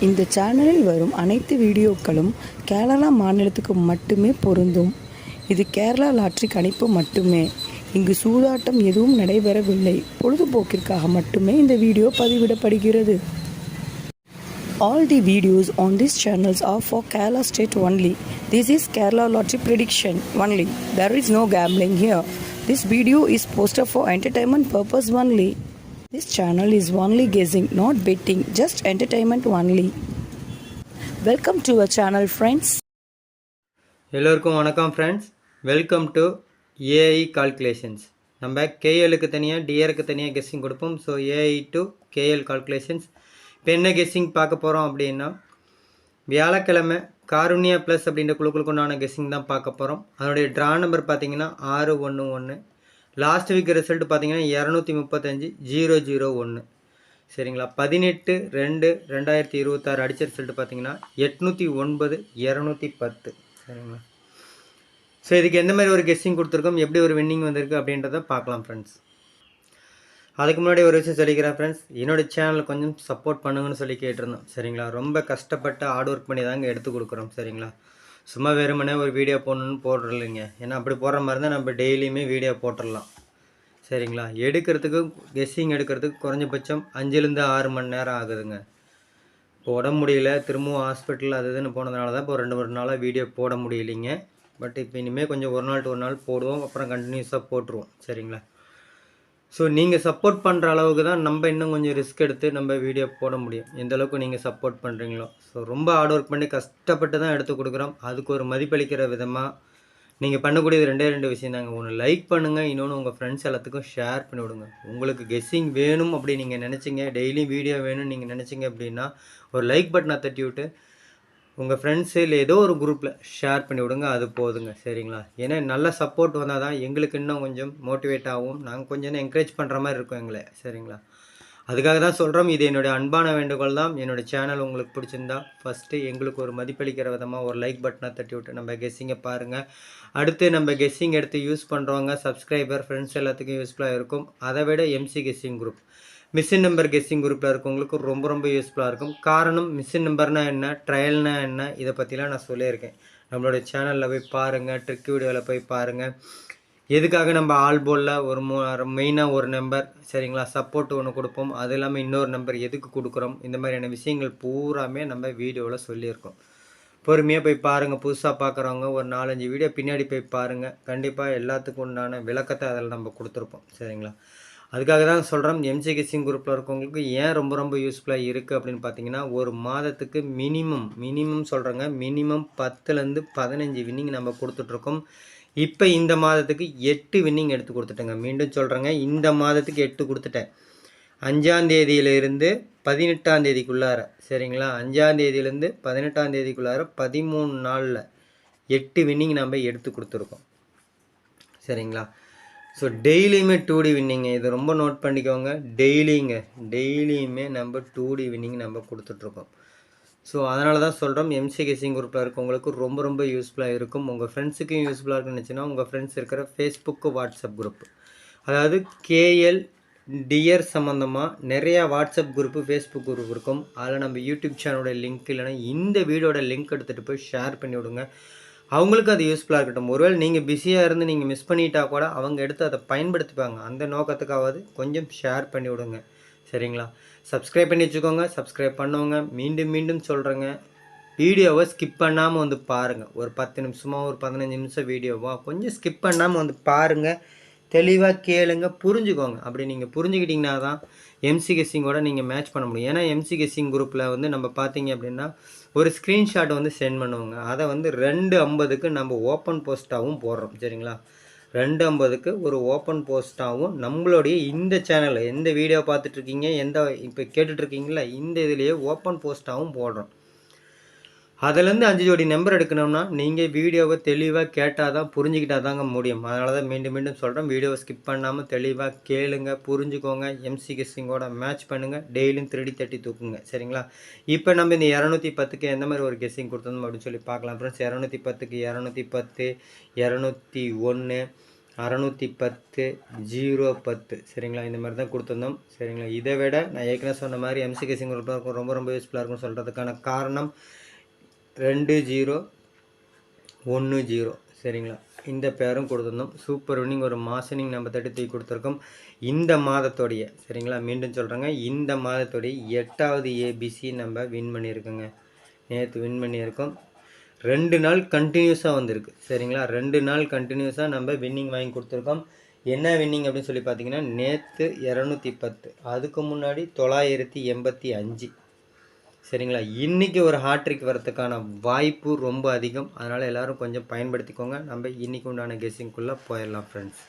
இந்த சேனலில் வரும் அனைத்து வீடியோக்களும் கேரளா மாநிலத்துக்கு மட்டுமே பொருந்தும். இது கேரளா லாட்டரி கணிப்பு மட்டுமே. இங்கு சூதாட்டம் எதுவும் நடைபெறவில்லை. பொழுதுபோக்கிற்காக மட்டுமே இந்த video பதிவிடப்படுகிறது. All the videos on these channels are for Kerala state only. This is Kerala lottery prediction only. There is no gambling here. This video is posted for entertainment purpose only. This channel is only guessing, not betting, just entertainment only. Welcome to our channel, friends. எல்லோருக்கும் வணக்கம் friends. Welcome to AI calculations. நம்ம கேஎலுக்கு தனியாக டிஆருக்கு தனியாக guessing கொடுப்போம். So AI to KL calculations. இப்போ என்ன guessing பார்க்க போகிறோம் அப்படின்னா, வியாழக்கிழமை காருண்யா ப்ளஸ் அப்படின்ற குழுக்களுக்குண்டான கெஸ்ஸிங் தான் பார்க்க போகிறோம். அதனுடைய ட்ரா நம்பர் பார்த்தீங்கன்னா 611. லாஸ்ட் வீக் ரிசல்ட் பார்த்தீங்கன்னா 235,001. சரிங்களா. 18/2/2026 அடித்த ரிசல்ட் பார்த்தீங்கன்னா 809,210. சரிங்களா. ஸோ இதுக்கு எந்த மாதிரி ஒரு கெஸ்ஸிங் கொடுத்துருக்கோம், எப்படி ஒரு வின்னிங் வந்திருக்கு அப்படின்றத பார்க்கலாம் ஃப்ரெண்ட்ஸ். அதுக்கு முன்னாடி ஒரு விஷயம் சொல்லிக்கிறேன் ஃப்ரெண்ட்ஸ். என்னோடய சேனலில் கொஞ்சம் சப்போர்ட் பண்ணுங்கன்னு சொல்லி கேட்டிருந்தோம். சரிங்களா. ரொம்ப கஷ்டப்பட்டு ஹார்ட் ஒர்க் பண்ணி தாங்க எடுத்து கொடுக்குறோம். சரிங்களா. சும்மா வெறுமனே ஒரு வீடியோ போடணுன்னு போடுறதில்லைங்க. ஏன்னா அப்படி போடுற மாதிரி தான் நம்ம டெய்லியுமே வீடியோ போட்டுடலாம். சரிங்களா. எடுக்கிறதுக்கு கெஸ்ஸிங் எடுக்கிறதுக்கு குறைஞ்சபட்சம் 5-6 மணி நேரம் ஆகுதுங்க. இப்போ உடம்பு முடியல, திரும்பவும் ஹாஸ்பிட்டல் அது இதுன்னு போனதுனால தான் இப்போ 2-3 நாளாக வீடியோ போட முடியலைங்க. பட் இப்போ இனிமேல் கொஞ்சம் ஒரு நாள் டு ஒரு நாள் போடுவோம், அப்புறம் கண்டினியூஸாக போட்டுருவோம். சரிங்களா. ஸோ நீங்கள் சப்போர்ட் பண்ணுற அளவுக்கு தான் நம்ம இன்னும் கொஞ்சம் ரிஸ்க் எடுத்து நம்ம வீடியோ போட முடியும். எந்த அளவுக்கு நீங்கள் சப்போர்ட் பண்ணுறீங்களோ. ஸோ ரொம்ப ஹார்ட் ஒர்க் பண்ணி கஷ்டப்பட்டு தான் எடுத்து கொடுக்குறோம். அதுக்கு ஒரு மதிப்பளிக்கிற விதமாக நீங்கள் பண்ணக்கூடியது 2 விஷயம் தாங்க. ஒன்று லைக் பண்ணுங்கள், இன்னொன்று உங்கள் ஃப்ரெண்ட்ஸ் எல்லாத்துக்கும் ஷேர் பண்ணி விடுங்க. உங்களுக்கு கெஸ்ஸிங் வேணும் அப்படி நீங்கள் நினச்சிங்க, டெய்லி வீடியோ வேணும்னு நீங்கள் நினச்சிங்க அப்படின்னா ஒரு லைக் பட்டனை தட்டி விட்டு உங்கள் ஃப்ரெண்ட்ஸு இல்லை ஏதோ ஒரு குரூப்பில் ஷேர் பண்ணி விடுங்க. அது போதுங்க. சரிங்களா. ஏன்னா நல்ல சப்போர்ட் வந்தால் தான் எங்களுக்கு இன்னும் கொஞ்சம் மோட்டிவேட் ஆகும். நாங்கள் கொஞ்சம் என்கரேஜ் பண்ணுற மாதிரி இருக்கும் எங்களை. சரிங்களா. அதுக்காக தான் சொல்கிறோம். இது என்னுடைய அன்பான வேண்டுகோள் தான். என்னோடய சேனல் உங்களுக்கு பிடிச்சிருந்தா ஃபஸ்ட்டு எங்களுக்கு ஒரு மதிப்பளிக்கிற விதமாக ஒரு லைக் பட்டனை தட்டி விட்டு நம்ம கெஸ்ஸிங்கை பாருங்கள். அடுத்து நம்ம கெஸ்ஸிங் எடுத்து யூஸ் பண்ணுறவங்க சப்ஸ்கிரைபர் ஃப்ரெண்ட்ஸ் எல்லாத்துக்கும் யூஸ்ஃபுல்லாக இருக்கும். அதை விட MC guessing group, machine number guessing குரூப்பில் இருக்கவங்களுக்கு ரொம்ப யூஸ்ஃபுல்லாக இருக்கும். காரணம் மிஷின் நம்பர்னால் என்ன, ட்ரையல்னா என்ன, இதை பற்றிலாம் நான் சொல்லியிருக்கேன். நம்மளோட சேனலில் போய் பாருங்கள், ட்ரிக் வீடியோவில் போய் பாருங்கள். எதுக்காக நம்ம ஆல் போலில் ஒரு மெயினாக ஒரு நம்பர், சரிங்களா, சப்போர்ட் ஒன்று கொடுப்போம், அது இல்லாமல் இன்னொரு நம்பர் எதுக்கு கொடுக்குறோம், இந்த மாதிரியான விஷயங்கள் பூராமே நம்ம வீடியோவில் சொல்லியிருக்கோம். பொறுமையாக போய் பாருங்கள். புதுசாக பார்க்குறவங்க ஒரு 4-5 வீடியோ பின்னாடி போய் பாருங்கள். கண்டிப்பாக எல்லாத்துக்கும் உண்டான விளக்கத்தை அதில் நம்ம கொடுத்துருப்போம். சரிங்களா. அதுக்காக தான் சொல்கிறோம். எம்சி கெஸ்ஸிங் குரூப்பில் இருக்கவங்களுக்கு ஏன் ரொம்ப யூஸ்ஃபுல்லாக இருக்குது அப்படின்னு பார்த்தீங்கன்னா, ஒரு மாதத்துக்கு மினிமம் சொல்கிறேங்க, மினிமம் 10லேருந்து 15 வின்னிங் நம்ம கொடுத்துட்ருக்கோம். இப்போ இந்த மாதத்துக்கு 8 வின்னிங் எடுத்து கொடுத்துட்டேங்க. மீண்டும் சொல்கிறேங்க, இந்த மாதத்துக்கு 8 கொடுத்துட்டேன். 5ஆம் தேதியிலிருந்து 18ஆம் தேதிக்குள்ளார, சரிங்களா, 5ஆம் தேதியிலேருந்து 18ஆம் தேதிக்குள்ளார 13 நாளில் 8 வின்னிங் நம்ம எடுத்து கொடுத்துருக்கோம். சரிங்களா. ஸோ டெய்லியுமே 2D வின்னிங்க. இது ரொம்ப நோட் பண்ணிக்கோங்க. டெய்லியுமே நம்ம 2D வின்னிங் நம்ம கொடுத்துட்ருக்கோம். ஸோ அதனால தான் சொல்கிறோம், எம்சி கெஸ்ஸிங் குரூப்பில் இருக்கவங்களுக்கு ரொம்ப யூஸ்ஃபுல்லாக இருக்கும். உங்கள் ஃப்ரெண்ட்ஸுக்கும் யூஸ்ஃபுல்லாக இருக்குன்னு நினச்சின்னா உங்கள் ஃப்ரெண்ட்ஸ் இருக்கிற ஃபேஸ்புக்கு வாட்ஸ்அப் குரூப், அதாவது கேஎல் டியர் சம்மந்தமாக நிறையா வாட்ஸ்அப் குரூப்பு ஃபேஸ்புக் குரூப் இருக்கும். அதில் நம்ம யூடியூப் சேனலோட லிங்க் இல்லைனா இந்த வீடியோட லிங்க் எடுத்துகிட்டு போய் ஷேர் பண்ணி விடுங்க. அவங்களுக்கு அது யூஸ்ஃபுல்லாக இருக்கட்டும். ஒருவேளை நீங்கள் பிஸியாக இருந்து நீங்கள் மிஸ் பண்ணிட்டா கூட அவங்க எடுத்து அதை பயன்படுத்திப்பாங்க. அந்த நோக்கத்துக்காவது கொஞ்சம் ஷேர் பண்ணி விடுங்க. சரிங்களா. சப்ஸ்கிரைப் பண்ணி வச்சுக்கோங்க. சப்ஸ்கிரைப் பண்ணவங்க மீண்டும் சொல்கிறேங்க, வீடியோவை ஸ்கிப் பண்ணாமல் வந்து பாருங்கள். ஒரு 10 நிமிஷமாக ஒரு 15 நிமிஷம் வீடியோவா கொஞ்சம் ஸ்கிப் பண்ணாமல் வந்து பாருங்கள். தெளிவாக கேளுங்க, புரிஞ்சுக்கோங்க. அப்படி நீங்கள் புரிஞ்சுக்கிட்டிங்கன்னா தான் எம்சி கெஸ்ஸிங்கோட நீங்கள் மேட்ச் பண்ண முடியும். ஏன்னா எம்சி கெஸ்ஸிங் குரூப்பில் வந்து நம்ம பார்த்தீங்க அப்படின்னா ஒரு ஸ்க்ரீன்ஷாட் வந்து சென்ட் பண்ணுவோங்க. அதை வந்து 2:50க்கு நம்ம ஓப்பன் போஸ்ட்டாகவும் போடுறோம். சரிங்களா. 2:50க்கு ஒரு ஓப்பன் போஸ்ட்டாகவும் நம்மளுடைய இந்த சேனலில் எந்த வீடியோ பார்த்துட்ருக்கீங்க, இப்போ கேட்டுட்ருக்கீங்களா, இந்த இதுலேயே ஓப்பன் போஸ்ட்டாகவும் போடுறோம். அதிலேருந்து 5 ஜோடி நம்பர் எடுக்கணும்னா நீங்கள் வீடியோவை தெளிவாக கேட்டால் தான் புரிஞ்சுக்கிட்டால் தாங்க முடியும். அதனால தான் மீண்டும் சொல்கிறேன், வீடியோவை ஸ்கிப் பண்ணாமல் தெளிவாக கேளுங்க, புரிஞ்சுக்கோங்க. எம்சி கெஸ்ஸிங்கோட மேட்ச் பண்ணுங்கள். டெய்லியும் 3D தட்டி தூக்குங்க. சரிங்களா. இப்போ நம்ம இந்த 210க்கு எந்த மாதிரி ஒரு கெஸ்ஸிங் கொடுத்தோம் அப்படின்னு சொல்லி பார்க்கலாம் ஃப்ரெண்ட்ஸ். 210க்கு 210, 201, 610 010 சரிங்களா. இந்த மாதிரி தான் கொடுத்துருந்தோம் சரிங்களா. இதை விட நான் ஏற்கனவே சொன்ன மாதிரி எம்சி கேசிங் குரூப்பில் ரொம்ப ரொம்ப யூஸ்ஃபுல்லாக இருக்கும்னு சொல்கிறதுக்கான காரணம் 2010 சரிங்களா. இந்த பேரும் கொடுத்துருந்தோம். சூப்பர் வின்னிங் ஒரு மாசனிங் நம்ம 33 கொடுத்துருக்கோம். இந்த மாதத்தோடைய சரிங்களா, மீண்டும் சொல்கிறேங்க, இந்த மாதத்தோடைய 8வது ஏபிசி நம்ம வின் பண்ணியிருக்கோங்க. நேற்று வின் பண்ணியிருக்கோம். 2 நாள் கண்டினியூஸாக வந்திருக்கு சரிங்களா. 2 நாள் கண்டினியூஸாக நம்ம வின்னிங் வாங்கி கொடுத்துருக்கோம். என்ன வின்னிங் அப்படின்னு சொல்லி பார்த்தீங்கன்னா, நேற்று 210, அதுக்கு முன்னாடி 985 சரிங்களா. இன்றைக்கி ஒரு ஹாட்ரிக் வரதுக்கான வாய்ப்பு ரொம்ப அதிகம். அதனால் எல்லோரும் கொஞ்சம் பயன்படுத்திக்கோங்க. நம்ம இன்றைக்கி உண்டான கெஸ்ஸிங்குள்ளே போயிடலாம் ஃப்ரெண்ட்ஸ்.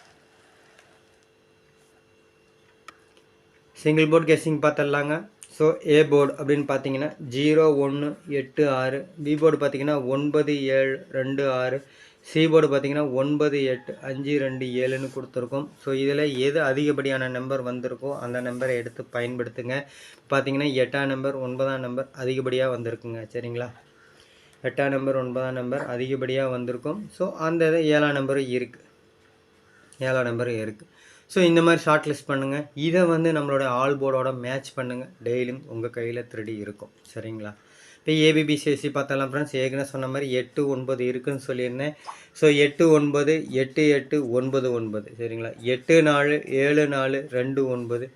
சிங்கிள் போர்டு கெஸ்ஸிங் பார்த்துடலாங்க. ஸோ ஏ போர்டு அப்படின்னு பார்த்தீங்கன்னா 0186, பி போர்டு பார்த்தீங்கன்னா 9726, சி போர்டு பார்த்தீங்கன்னா 9852 கொடுத்துருக்கோம். ஸோ இதில் எது அதிகப்படியான நம்பர் வந்திருக்கோ அந்த நம்பரை எடுத்து பயன்படுத்துங்க. பார்த்தீங்கன்னா 8ஆம் நம்பர் 9ஆம் நம்பர் அதிகப்படியாக வந்திருக்குங்க சரிங்களா. 8ஆம் நம்பர் 9ஆம் நம்பர் அதிகப்படியாக வந்திருக்கும். ஸோ அந்த 7ஆம் நம்பரும் இருக்குது, 7ஆம் நம்பரும் இருக்குது. ஸோ இந்த மாதிரி ஷார்ட் லிஸ்ட் பண்ணுங்கள். இதை நம்மளோட ஆல் போர்டோட மேட்ச் பண்ணுங்கள். டெய்லியும் உங்கள் கையில் 3D இருக்கும் சரிங்களா. இப்போ ஏபிபிசிஎஸ்சி பார்த்தலாம் ஃப்ரெண்ட்ஸ். ஏற்கனவே சொன்ன மாதிரி 8 9 இருக்குதுன்னு சொல்லியிருந்தேன். ஸோ 8 9 8 8 9 9 சரிங்களா. 8 4 7 4 2 9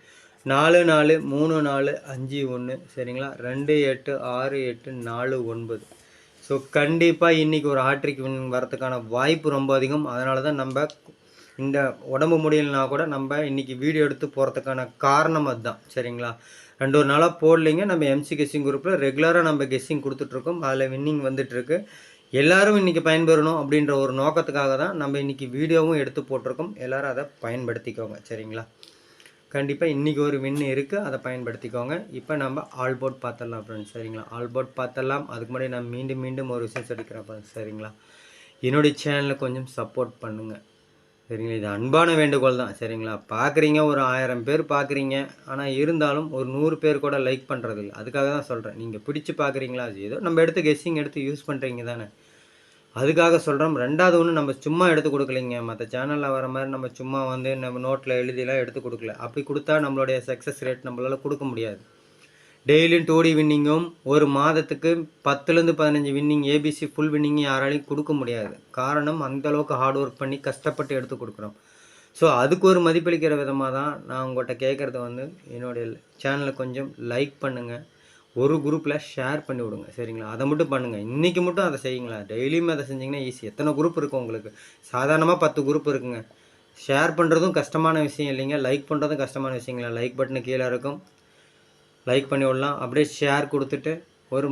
4 4 3 4 5 1 சரிங்களா. 2 8 6 8 4 9. ஸோ கண்டிப்பாக இன்றைக்கி ஒரு ஹாட்ரிக் வின் வரதுக்கான வாய்ப்பு ரொம்ப அதிகம். அதனால தான் நம்ம இந்த உடம்பு முடியலனா கூட நம்ம இன்றைக்கி வீடியோ எடுத்து போகிறதுக்கான காரணம் அதுதான் சரிங்களா. 2 நாளாக போடலைங்க. நம்ம எம்சி கெஸ்ஸிங் குரூப்பில் ரெகுலராக நம்ம கெஸ்ஸிங் கொடுத்துட்ருக்கோம். அதில் வின்னிங் வந்துட்டுருக்கு. எல்லோரும் இன்றைக்கி பயன்பெறணும் அப்படின்ற ஒரு நோக்கத்துக்காக தான் நம்ம இன்றைக்கி வீடியோவும் எடுத்து போட்டிருக்கோம். எல்லோரும் அதை பயன்படுத்திக்கோங்க சரிங்களா. கண்டிப்பாக இன்றைக்கி ஒரு வின் இருக்குது, அதை பயன்படுத்திக்கோங்க. இப்போ நம்ம ஆல் போர்ட் பார்த்துடலாம் ஃப்ரெண்ட்ஸ் சரிங்களா. ஆல் போர்ட் பார்த்துடலாம். அதுக்கு முன்னாடி நான் மீண்டும் ஒரு விஷயம் சொல்லிக்கிறேன் ஃப்ரெண்ட்ஸ் சரிங்களா. என்னுடைய சேனலை கொஞ்சம் சப்போர்ட் பண்ணுங்கள் சரிங்களா. இது அன்பான வேண்டுகோள் தான் சரிங்களா. பார்க்குறீங்க, ஒரு 1000 பேர் பார்க்குறீங்க, ஆனால் இருந்தாலும் ஒரு 100 பேர் கூட லைக் பண்ணுறதில்ல. அதுக்காக தான் சொல்கிறேன். நீங்கள் பிடிச்சி பார்க்குறீங்களா, அது ஏதோ நம்ம எடுத்து கெஸ்ஸிங் எடுத்து யூஸ் பண்ணுறீங்க தானே, அதுக்காக சொல்கிறோம். ரெண்டாவது ஒன்று நம்ம சும்மா எடுத்து கொடுக்கலைங்க. மற்ற சேனலில் வர மாதிரி நம்ம சும்மா நம்ம நோட்டில் எழுதிலாம் எடுத்து கொடுக்கல. அப்படி கொடுத்தா நம்மளுடைய சக்ஸஸ் ரேட் நம்மளால் கொடுக்க முடியாது. டெய்லியும் 2D வின்னிங்கும் ஒரு மாதத்துக்கு 10லேருந்து 15 வின்னிங் ஏபிசி ஃபுல் வின்னிங் யாராலையும் கொடுக்க முடியாது. காரணம் அந்தளவுக்கு ஹார்ட் ஒர்க் பண்ணி கஷ்டப்பட்டு எடுத்து கொடுக்குறோம். ஸோ அதுக்கு ஒரு மதிப்பளிக்கிற விதமாக தான் நான் உங்கள்கிட்ட கேட்குறது என்னுடைய சேனலை கொஞ்சம் லைக் பண்ணுங்கள், ஒரு குரூப்பில் ஷேர் பண்ணி விடுங்க சரிங்களா. அதை மட்டும் பண்ணுங்கள். இன்றைக்கி மட்டும் அதை செய்யுங்களா. டெய்லியுமே அதை செஞ்சிங்கன்னா ஈஸி. எத்தனை குரூப் இருக்கும் உங்களுக்கு? சாதாரணமாக 10 குரூப் இருக்குங்க. ஷேர் பண்ணுறதும் கஷ்டமான விஷயம் இல்லைங்க, லைக் பண்ணுறதும் கஷ்டமான விஷயங்களா. லைக் பட்டனு கீழே இருக்கும், லைக் பண்ணி விடலாம். அப்படியே ஷேர் கொடுத்துட்டு ஒரு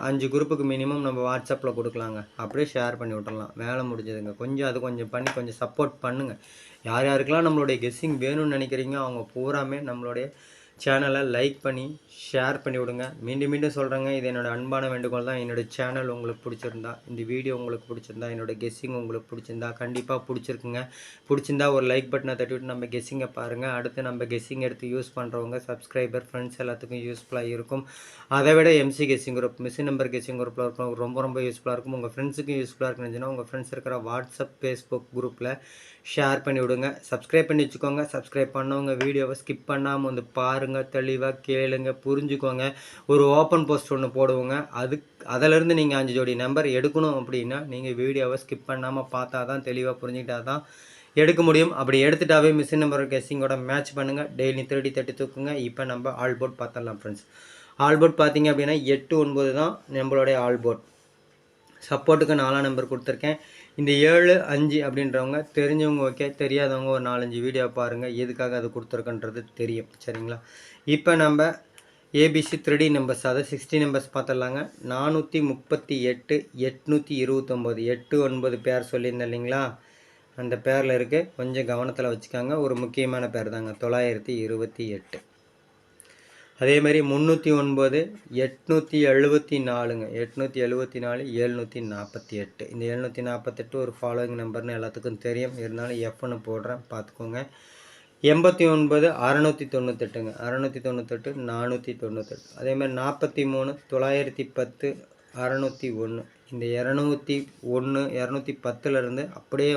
5 குரூப்புக்கு மினிமம் நம்ம வாட்ஸ்அப்பில் கொடுக்கலாங்க. அப்படியே ஷேர் பண்ணி விட்டுறலாம். வேலை முடிஞ்சதுங்க. கொஞ்சம் பண்ணி கொஞ்சம் சப்போர்ட் பண்ணுங்கள். யார் யாருக்கெல்லாம் நம்மளுடைய கெஸ்ஸிங் வேணும்னு நினைக்கிறீங்க அவங்க பூராமே நம்மளுடைய சேனலை லைக் பண்ணி ஷேர் பண்ணி விடுங்க. மீண்டும் சொல்கிறேங்க, இது என்னோடய அன்பான வேண்டுகோள் தான். என்னோடய சேனல் உங்களுக்கு பிடிச்சிருந்தா, இந்த வீடியோ உங்களுக்கு பிடிச்சிருந்தா, என்னோடய கெஸ்ஸிங் உங்களுக்கு பிடிச்சிருந்தா, கண்டிப்பாக பிடிச்சிருக்குங்க. பிடிச்சிருந்தா ஒரு லைக் பட்டனை தட்டிவிட்டு நம்ம கெஸ்ஸிங்கை பாருங்கள். அடுத்து நம்ம கெஸ்ஸிங் எடுத்து யூஸ் பண்ணுறவங்க சப்ஸ்கிரைபர் ஃப்ரெண்ட்ஸ் எல்லாத்துக்கும் யூஸ்ஃபுல்லாக இருக்கும். அதை விட MC guessing group, machine number guessing குரூப்பில் இருக்கும், ரொம்ப யூஸ்ஃபுல்லாக இருக்கும். உங்கள் ஃப்ரெண்ட்ஸுக்கும் யூஸ்ஃபுல்லாக இருக்குன்னு உங்கள் ஃப்ரெண்ட்ஸ் இருக்கிற வாட்ஸ்அப் ஃபேஸ்புக் குரூப்பில் ஷேர் பண்ணி விடுங்க. சப்ஸ்கிரைப் பண்ணி வச்சுக்கோங்க. சப்ஸ்கிரைப் பண்ணவங்க வீடியோவை ஸ்கிப் பண்ணாமல் பாருங்கள், தெளிவாக கேளுங்க, புரிஞ்சுக்கோங்க. ஒரு ஓப்பன் போஸ்ட் ஒன்று போடுவோங்க. அதிலேருந்து நீங்கள் 5 ஜோடி நம்பர் எடுக்கணும் அப்படின்னா நீங்கள் வீடியோவை ஸ்கிப் பண்ணாமல் பார்த்தா தான், தெளிவாக புரிஞ்சுக்கிட்டா தான் எடுக்க முடியும். அப்படி எடுத்துட்டாவே மிஷின் நம்பர் கெஸ்ஸிங்கோட மேட்ச் பண்ணுங்கள். டெய்லி 30 தட்டி தூக்குங்க. இப்போ நம்ம ஆல் போர்ட் பார்த்துடலாம் ஃப்ரெண்ட்ஸ். ஆல் போர்ட் பார்த்தீங்க அப்படின்னா 8 9 தான் நம்மளுடைய ஆல் போர்ட். சப்போர்ட்டுக்கு 4ஆம் நம்பர் கொடுத்துருக்கேன். இந்த 7 5 அப்படின்றவங்க தெரிஞ்சவங்க ஓகே, தெரியாதவங்க ஒரு 4-5 வீடியோ பாருங்கள், எதுக்காக அது கொடுத்துருக்குன்றது தெரியும் சரிங்களா. இப்போ நம்ம ஏபிசி 3D நம்பர்ஸ், அதாவது 60 நம்பர்ஸ் பார்த்துடலாங்க. 438 829 8 9 பேர் சொல்லியிருந்தேன் இல்லைங்களா, அந்த பேரில் இருக்குது. கொஞ்சம் கவனத்தில் வச்சுக்காங்க. ஒரு முக்கியமான பேர் தாங்க, 928. அதே மாதிரி 309 874ங்க, 874 748. இந்த 748 ஒரு ஃபாலோவிங் நம்பர்னு எல்லாத்துக்கும் தெரியும், இருந்தாலும் எஃப்னு போடுறேன் பார்த்துக்கோங்க. 89 698ங்க, 698 498. அதே மாதிரி 43 910 601. இந்த 201 210லேருந்து அப்படியே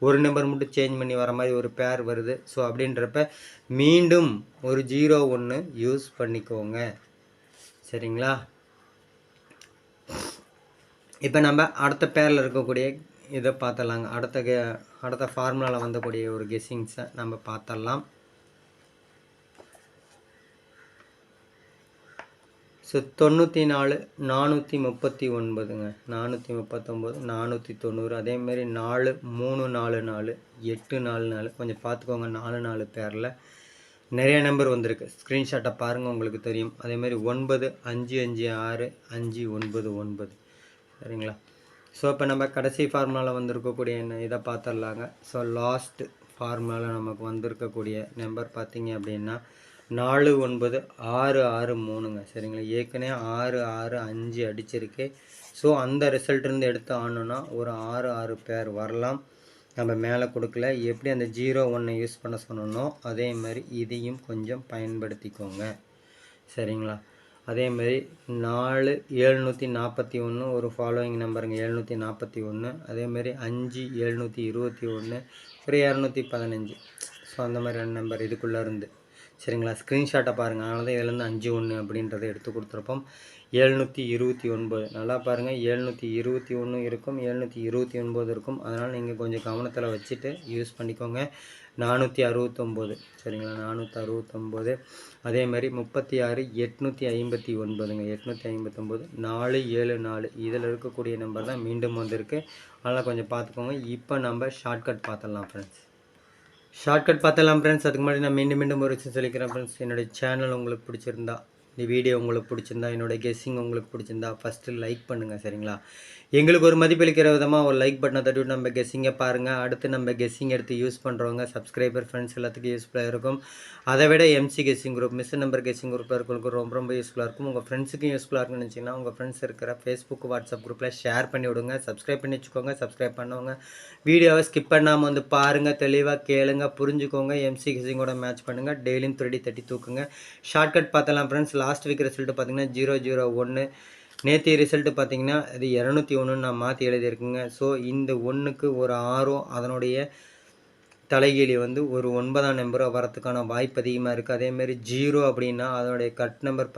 ஒரு நம்பர் மட்டும் சேஞ்ச் பண்ணி வர மாதிரி ஒரு பேர் வருது. ஸோ அப்படின்றப்ப மீண்டும் ஒரு 01 யூஸ் பண்ணிக்கோங்க. சரிங்களா? இப்போ நம்ம அடுத்த பேரில் இருக்கக்கூடிய இதை பார்த்துடலாங்க. அடுத்த ஃபார்முலாவில் வந்தக்கூடிய ஒரு கெஸ்ஸிங்ஸை நம்ம பார்த்துடலாம். ஸோ 94 439ங்க, 439 490, அதேமாரி 4 344 844. கொஞ்சம் பார்த்துக்கோங்க, 44 பேரில் நிறைய நம்பர் வந்திருக்கு. ஸ்க்ரீன்ஷாட்டை பாருங்கள், உங்களுக்கு தெரியும். அதேமாரி 9 5 5 6 5 9 9. சரிங்களா? ஸோ இப்போ நம்ம கடைசி ஃபார்முலாவில் வந்திருக்கக்கூடிய இதை பார்த்துடலாங்க. ஸோ லாஸ்ட் ஃபார்முலாவில் நமக்கு வந்திருக்கக்கூடிய நம்பர் பார்த்தீங்க அப்படின்னா 496663ங்க. சரிங்களா? ஏற்கனவே 665 அடிச்சிருக்கு. ஸோ அந்த ரிசல்ட்லேருந்து எடுத்து ஆனோன்னா ஒரு 66 பேர் வரலாம். நம்ம மேலே கொடுக்கல. எப்படி அந்த 01 யூஸ் பண்ண சொன்னோன்னோ அதே மாதிரி இதையும் கொஞ்சம் பயன்படுத்திக்கோங்க. சரிங்களா? அதேமாரி 4 741 ஒரு ஃபாலோயிங் நம்பருங்க, 741. அதேமாரி 5 721 ஒரு 215. ஸோ அந்த மாதிரியான நம்பர் இதுக்குள்ளே இருந்து. சரிங்களா? ஸ்க்ரீன்ஷாட்டை பாருங்கள். அதனால தான் இதுலேருந்து 51 அப்படின்றத எடுத்து கொடுத்துருப்போம். 729 நல்லா பாருங்கள். 721 இருக்கும், 729 இருக்கும். அதனால் நீங்கள் கொஞ்சம் கவனத்தில் வச்சுட்டு யூஸ் பண்ணிக்கோங்க. 469. சரிங்களா? 469. அதேமாதிரி 36 859ங்க, 859 474. இதில் இருக்கக்கூடிய நம்பர் தான் மீண்டும் வந்திருக்கு. அதனால் கொஞ்சம் பார்த்துக்கோங்க. இப்போ நம்ம ஷார்ட்கட் பார்த்துடலாம் ஃப்ரெண்ட்ஸ். அதுக்கு முன்னாடி நான் மீண்டும் ஒரு விஷயம் சொல்லிக்கிறேன் ஃப்ரெண்ட்ஸ். என்னுடைய சேனல் உங்களுக்கு பிடிச்சிருந்தா, இந்த வீடியோ உங்களுக்கு பிடிச்சிருந்தா, என்னோடய கெஸ்ஸிங் உங்களுக்கு பிடிச்சிருந்தா ஃபஸ்ட்டு லைக் பண்ணுங்கள். சரிங்களா? எங்களுக்கு ஒரு மதிப்பளிக்கிற விதமாக ஒரு லைக் பட்டனை தட்டிவிட்டு நம்ம கெஸ்ஸிங்கை பாருங்கள். அடுத்து நம்ம கெஸ்ஸிங் எடுத்து யூஸ் பண்ணுறவங்க சப்ஸ்கிரைபர் ஃப்ரெண்ட்ஸ் எல்லாத்துக்கும் யூஸ்ஃபுல்லாக இருக்கும். அதை விட MC guessing group, miss number guessing குரூப்பில் இருக்கிறவங்களுக்கு ரொம்ப யூஸ்ஃபுல்லாக இருக்கும். உங்கள் ஃப்ரெண்ட்ஸுக்கும் யூஸ்ஃபுல்லாக இருக்குன்னு நினச்சிங்கன்னா உங்கள் ஃப்ரெண்ட்ஸ் இருக்கிற ஃபேஸ்புக் வாட்ஸ்அப் குரூப்பில் ஷேர் பண்ணி விடுங்க. சப்ஸ்கிரைப் பண்ணி வச்சுக்கோங்க. சப்ஸ்கிரைப் பண்ணவங்க வீடியோவை ஸ்கிப் பண்ணாமல் வந்து பாருங்கள், தெளிவாக கேளுங்க, புரிஞ்சுக்கோங்க. எம்சி கெஸ்ஸிங்கோட மேட்ச் பண்ணுங்கள். டெய்லியும் 3D தட்டி தூக்குங்க. ஷார்ட்கட் பார்த்தலாம் ஃப்ரெண்ட்ஸ். லாஸ்ட் வீக் ரிசல்ட்டு பார்த்தீங்கன்னா 001. நேற்று ரிசல்ட்டு பார்த்தீங்கன்னா அது 201 நான் மாற்றி எழுதியிருக்குங்க. ஸோ இந்த 1க்கு ஒரு 6 அதனுடைய தலைகீழி வந்து ஒரு 9ஆம் நம்பர் வரத்துக்கான வாய்ப்பு அதிகமாக இருக்குது. அதேமாரி 0 அப்படின்னா அதனுடைய கட் நம்பர்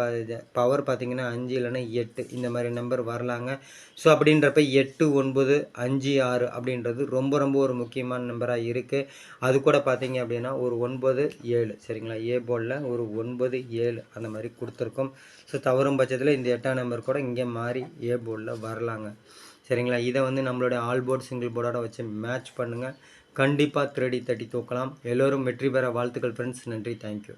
பவர் பார்த்திங்கன்னா 5 இல்லைன்னா 8 இந்த மாதிரி நம்பர் வரலாங்க. ஸோ அப்படின்றப்ப 8 9 5 6 அப்படின்றது ரொம்ப ஒரு முக்கியமான நம்பராக இருக்குது. அது கூட பார்த்திங்க அப்படின்னா ஒரு 9 7. சரிங்களா? ஏ போர்டில் ஒரு 9 7 அந்த மாதிரி கொடுத்துருக்கோம். ஸோ தவறும் பட்சத்தில் இந்த 8ஆம் நம்பர் கூட இங்கே மாறி ஏ போர்டில் வரலாங்க. சரிங்களா? இதை வந்து நம்மளுடைய ஆல் போர்டு சிங்கிள் போர்டோட வச்சு மேட்ச் பண்ணுங்கள். கண்டிப்பாக 3D தட்டி தூக்கலாம். எல்லோரும் வெற்றி பெற வாழ்த்துக்கள் ஃப்ரெண்ட்ஸ். நன்றி, தேங்க்யூ.